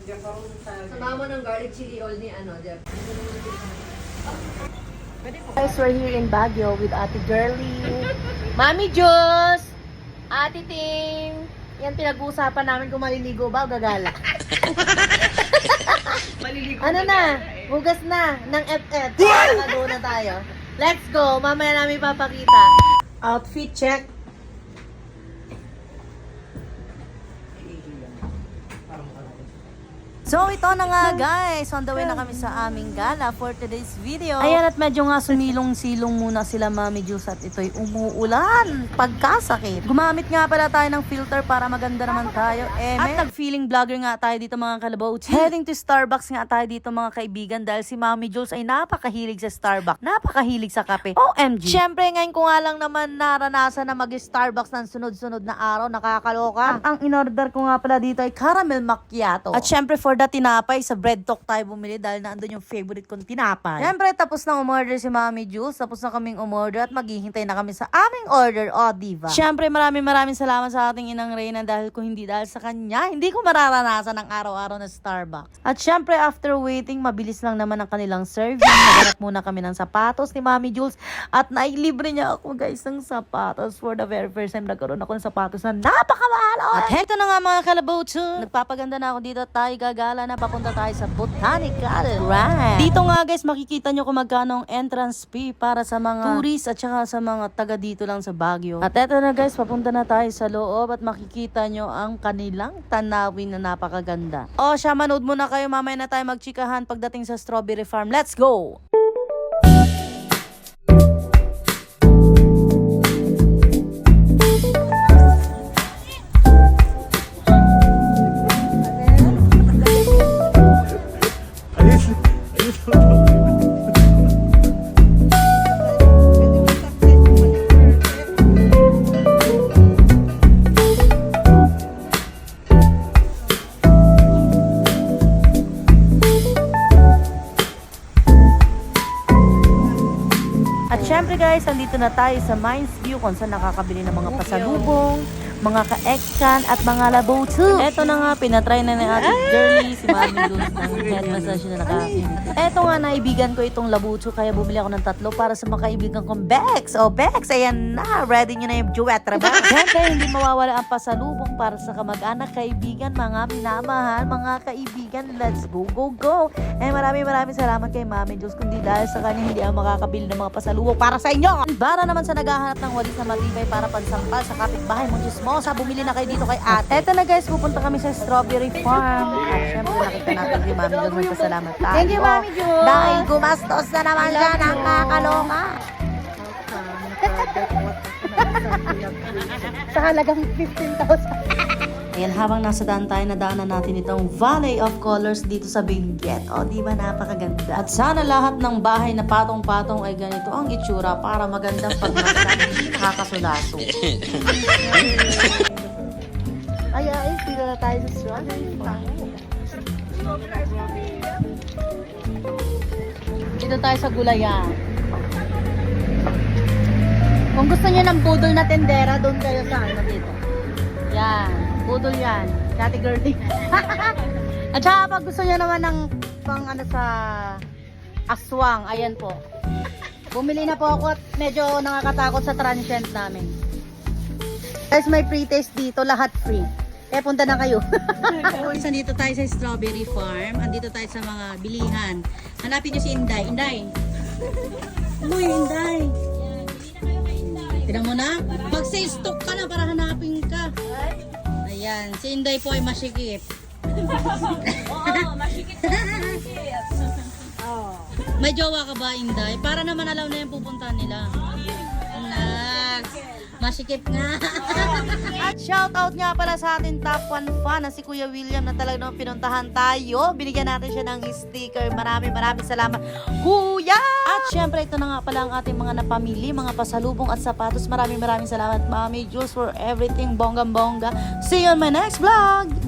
Sama mo ng garlic chili oil ni ano, Jeff. Guys, we're here in Baguio with Ate Girlie, Mami Juice, Ate Ting. Yan pinag-uusapan namin kung maliligo ba o gagala. Maliligo Ano na? Hugas na ng FF. Nakado na tayo. Let's go. Mamaya namin papakita. Outfit check. So ito na nga guys, on the way na kami sa aming gala for today's video. Ayan, at medyo nga sumilong-silong muna sila Mami Juice at ito'y umuulan. Pagkasakit. Gumamit nga pala tayo ng filter para maganda naman tayo. At nag-feeling vlogger nga tayo dito mga kalabaw. Heading to Starbucks nga tayo dito mga kaibigan dahil si Mami Juice ay napakahilig sa Starbucks. Napakahilig sa kape. OMG. Siyempre ngayon ko nga lang naman naranasan na mag-Starbucks ng sunod-sunod na araw. Nakakaloka. At ang in-order ko nga pala dito ay caramel macchiato. At siyempre for the tinapay, sa bread talk tayo bumili dahil naandun yung favorite kong tinapay. Siyempre, tapos na umorder si Mami Juice, tapos na kaming umorder at maghihintay na kami sa aming order, o diva. Siyempre, maraming salamat sa ating inang Reyna dahil kung hindi dahil sa kanya, hindi ko mararanasan ang araw-araw na Starbucks. At siyempre, after waiting, mabilis lang naman ang kanilang serving. Naganap muna kami ng sapatos ni Mami Jules at nailibre niya ako guys ng sapatos. For the very first time, nagkaroon ako ng sapatos na napakamahal. At heto na nga mga kalabaw, nagpapaganda na ako dito at tayo gagala na papunta tayo sa Botanical Grand. Dito nga guys, makikita nyo kung magkano ang entrance fee para sa mga tourists at saka sa mga taga dito lang sa Baguio. At eto na guys, papunta na tayo sa loob at makikita nyo ang kanilang tanawin na napakaganda. O siya, manood muna kayo, mamaya na tayo magchikahan pagdating sa Strawberry Farm. Let's go! At syempre guys, andito na tayo sa Mines View kung saan nakakabili ng mga pasalubong, mga ka-excan at mga labotu. Eto na nga, pinatry na ni Ate Girlie, si Mami Jules ng head massage na nakakabili. Eto nga, naibigan ko itong labutu kaya bumili ako ng 3 para sa mga kaibigan kong Bex. O Bex, ayan na, ready nyo na yung duet, ba? Siyempre, hindi mawawala ang pasalubong para sa kamag-anak, kaibigan, mga minamahal, mga kaibigan. Let's go, go, go! Eh, maraming salamat kay Mami Jules. Kundi dahil sa kanya, hindi ako makakabili ng mga pasalubong para sa inyo. Para naman sa naghahanap ng walis na matibay para pansampal sa kapitbahay mong Chismosa, bumili na kayo dito kay ate. Eto na guys, pupunta kami sa Strawberry Farm. At syempre, nakita natin si Mami Jules. Magpasalamat tayo. Thank you, Mami Jules. Dahil gumastos na naman siya ng kakaloka. Sa halagang 15,000. Ayan, habang nasa daan tayo, nadaanan natin itong Valley of Colors dito sa Benguet. O, di ba napakaganda? At sana lahat ng bahay na patong-patong ay ganito ang itsura para magandang pagmasdan, hindi nakakasulaso. Ay, pila na tayo sa strawberry. Dito tayo sa Gulayan. Kung gusto niyo ng budol na tendera, doon kayo sa ano dito. Yan. Budol yan. Ate Girlie. At saka pag gusto niyo naman ng pang ano sa aswang, ayan po. Bumili na po ako at medyo nakakatakot sa transient namin. Guys, may pre-taste dito. Lahat free. Kaya punta na kayo. Andito tayo sa Strawberry Farm. Andito tayo sa mga bilihan. Hanapin niyo si Inday. Inday! Uy, Inday! Tignan mo na. Mag-sales stock ka na para hanapin ka. Ayan. Si Inday po ay masikip. Oo, masikip na masikip. May jowa ka ba, Inday? Para naman alam na yung pupuntahan nila. Nags. Masikip nga. At shoutout nga pala sa ating top 1 fan na si Kuya William na talaga naman pinuntahan tayo. Binigyan natin siya ng sticker. Maraming salamat, Kuya! At syempre, ito na nga pala ang ating mga napamili, mga pasalubong at sapatos. Maraming salamat, Mami Jules, for everything. Bonggang-bongga. See you on my next vlog!